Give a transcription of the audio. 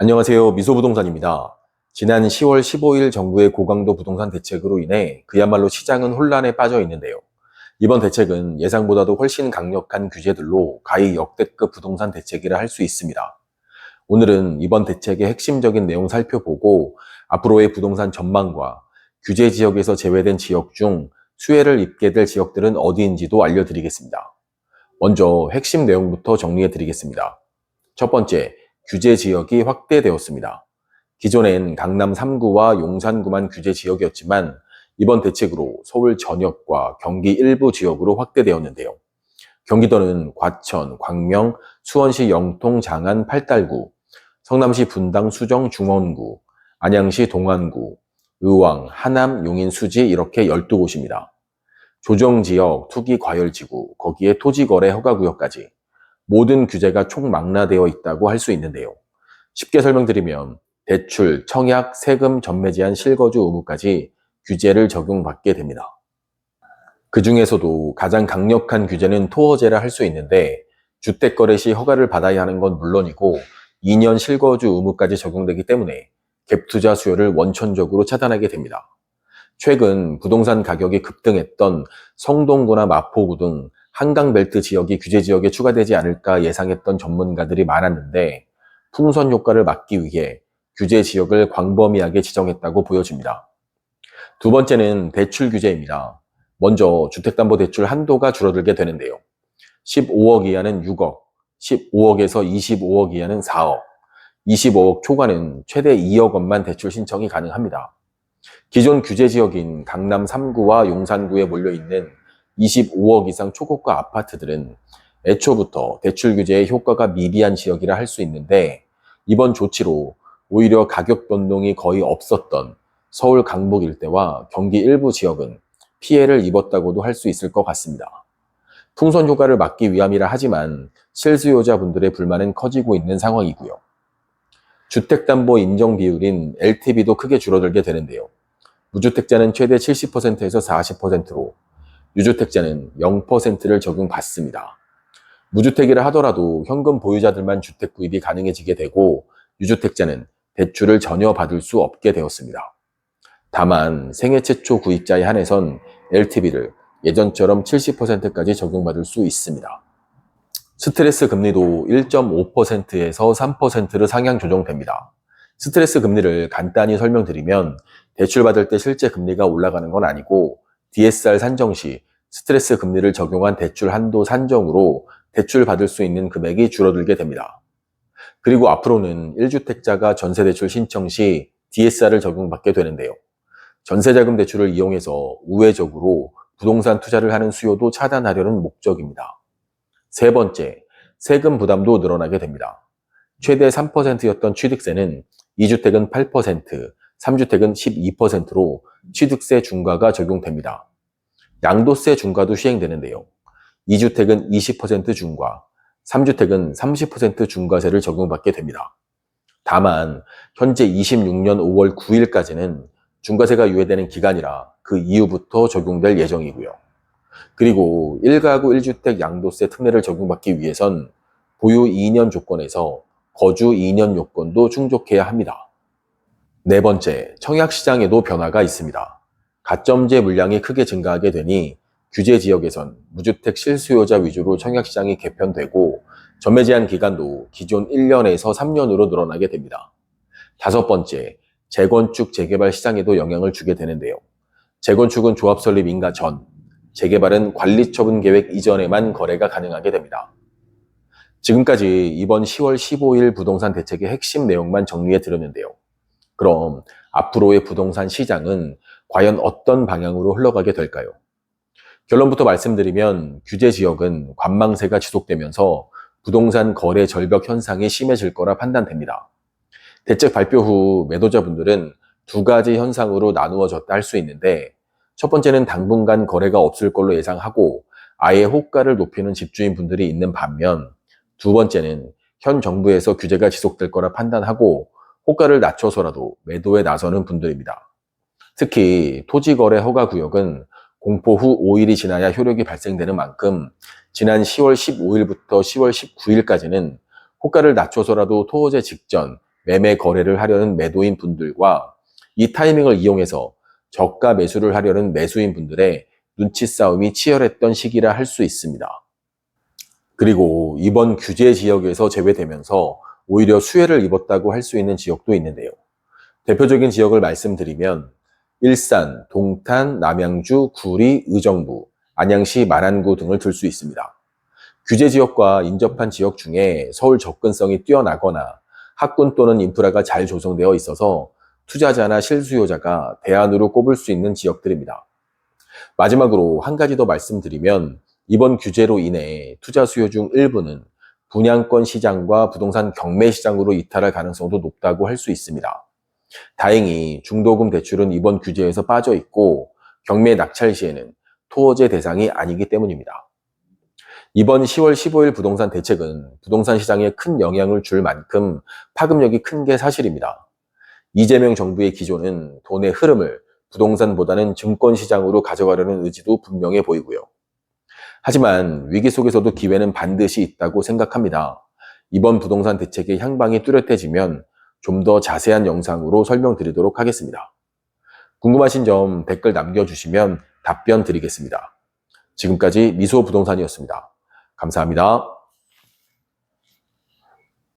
안녕하세요. 미소부동산입니다. 지난 10월 15일 정부의 고강도 부동산 대책으로 인해 그야말로 시장은 혼란에 빠져 있는데요. 이번 대책은 예상보다도 훨씬 강력한 규제들로 가히 역대급 부동산 대책이라 할 수 있습니다. 오늘은 이번 대책의 핵심적인 내용 살펴보고 앞으로의 부동산 전망과 규제 지역에서 제외된 지역 중 수혜를 입게 될 지역들은 어디인지도 알려드리겠습니다. 먼저 핵심 내용부터 정리해 드리겠습니다. 첫 번째, 규제 지역이 확대되었습니다. 기존엔 강남 3구와 용산구만 규제 지역이었지만 이번 대책으로 서울 전역과 경기 일부 지역으로 확대되었는데요. 경기도는 과천, 광명, 수원시 영통, 장안, 팔달구, 성남시 분당, 수정, 중원구, 안양시 동안구, 의왕, 하남, 용인, 수지 이렇게 12곳입니다. 조정지역, 투기과열지구, 거기에 토지거래 허가구역까지 모든 규제가 총망라되어 있다고 할 수 있는데요. 쉽게 설명드리면 대출, 청약, 세금, 전매 제한, 실거주 의무까지 규제를 적용받게 됩니다. 그 중에서도 가장 강력한 규제는 토어제라 할 수 있는데 주택 거래 시 허가를 받아야 하는 건 물론이고 2년 실거주 의무까지 적용되기 때문에 갭 투자 수요를 원천적으로 차단하게 됩니다. 최근 부동산 가격이 급등했던 성동구나 마포구 등 한강벨트 지역이 규제 지역에 추가되지 않을까 예상했던 전문가들이 많았는데 풍선 효과를 막기 위해 규제 지역을 광범위하게 지정했다고 보여집니다. 두 번째는 대출 규제입니다. 먼저 주택담보대출 한도가 줄어들게 되는데요. 15억 이하는 6억, 15억에서 25억 이하는 4억, 25억 초과는 최대 2억 원만 대출 신청이 가능합니다. 기존 규제 지역인 강남 3구와 용산구에 몰려있는 25억 이상 초고가 아파트들은 애초부터 대출 규제의 효과가 미비한 지역이라 할 수 있는데 이번 조치로 오히려 가격 변동이 거의 없었던 서울 강북 일대와 경기 일부 지역은 피해를 입었다고도 할 수 있을 것 같습니다. 풍선 효과를 막기 위함이라 하지만 실수요자분들의 불만은 커지고 있는 상황이고요. 주택담보 인정 비율인 LTV도 크게 줄어들게 되는데요. 무주택자는 최대 70%에서 40%로 유주택자는 0%를 적용받습니다. 무주택이라 하더라도 현금 보유자들만 주택 구입이 가능해지게 되고 유주택자는 대출을 전혀 받을 수 없게 되었습니다. 다만 생애 최초 구입자에 한해선 LTV를 예전처럼 70%까지 적용받을 수 있습니다. 스트레스 금리도 1.5%에서 3%로 상향 조정됩니다. 스트레스 금리를 간단히 설명드리면 대출받을 때 실제 금리가 올라가는 건 아니고 DSR 산정 시 스트레스 금리를 적용한 대출 한도 산정으로 대출 받을 수 있는 금액이 줄어들게 됩니다. 그리고 앞으로는 1주택자가 전세대출 신청 시 DSR을 적용받게 되는데요. 전세자금 대출을 이용해서 우회적으로 부동산 투자를 하는 수요도 차단하려는 목적입니다. 세 번째, 세금 부담도 늘어나게 됩니다. 최대 3%였던 취득세는 2주택은 8%, 3주택은 12%로 취득세 중과가 적용됩니다. 양도세 중과도 시행되는데요. 2주택은 20% 중과, 3주택은 30% 중과세를 적용받게 됩니다. 다만 현재 26년 5월 9일까지는 중과세가 유예되는 기간이라 그 이후부터 적용될 예정이고요. 그리고 1가구 1주택 양도세 특례를 적용받기 위해선 보유 2년 조건에서 거주 2년 요건도 충족해야 합니다. 네 번째, 청약시장에도 변화가 있습니다. 가점제 물량이 크게 증가하게 되니 규제 지역에선 무주택 실수요자 위주로 청약시장이 개편되고 전매 제한 기간도 기존 1년에서 3년으로 늘어나게 됩니다. 다섯 번째, 재건축, 재개발 시장에도 영향을 주게 되는데요. 재건축은 조합 설립 인가 전, 재개발은 관리처분 계획 이전에만 거래가 가능하게 됩니다. 지금까지 이번 10월 15일 부동산 대책의 핵심 내용만 정리해 드렸는데요. 그럼 앞으로의 부동산 시장은 과연 어떤 방향으로 흘러가게 될까요? 결론부터 말씀드리면 규제 지역은 관망세가 지속되면서 부동산 거래 절벽 현상이 심해질 거라 판단됩니다. 대책 발표 후 매도자분들은 두 가지 현상으로 나누어졌다 할 수 있는데 첫 번째는 당분간 거래가 없을 걸로 예상하고 아예 호가를 높이는 집주인분들이 있는 반면 두 번째는 현 정부에서 규제가 지속될 거라 판단하고 호가를 낮춰서라도 매도에 나서는 분들입니다. 특히 토지거래 허가구역은 공포 후 5일이 지나야 효력이 발생되는 만큼 지난 10월 15일부터 10월 19일까지는 호가를 낮춰서라도 토호제 직전 매매 거래를 하려는 매도인 분들과 이 타이밍을 이용해서 저가 매수를 하려는 매수인 분들의 눈치 싸움이 치열했던 시기라 할 수 있습니다. 그리고 이번 규제 지역에서 제외되면서 오히려 수혜를 입었다고 할 수 있는 지역도 있는데요. 대표적인 지역을 말씀드리면 일산, 동탄, 남양주, 구리, 의정부, 안양시 마란구 등을 들 수 있습니다. 규제 지역과 인접한 지역 중에 서울 접근성이 뛰어나거나 학군 또는 인프라가 잘 조성되어 있어서 투자자나 실수요자가 대안으로 꼽을 수 있는 지역들입니다. 마지막으로 한 가지 더 말씀드리면 이번 규제로 인해 투자 수요 중 일부는 분양권 시장과 부동산 경매 시장으로 이탈할 가능성도 높다고 할 수 있습니다. 다행히 중도금 대출은 이번 규제에서 빠져 있고 경매 낙찰 시에는 토어제 대상이 아니기 때문입니다. 이번 10월 15일 부동산 대책은 부동산 시장에 큰 영향을 줄 만큼 파급력이 큰 게 사실입니다. 이재명 정부의 기조는 돈의 흐름을 부동산보다는 증권 시장으로 가져가려는 의지도 분명해 보이고요. 하지만 위기 속에서도 기회는 반드시 있다고 생각합니다. 이번 부동산 대책의 향방이 뚜렷해지면 좀 더 자세한 영상으로 설명드리도록 하겠습니다. 궁금하신 점 댓글 남겨주시면 답변 드리겠습니다. 지금까지 미소부동산이었습니다. 감사합니다.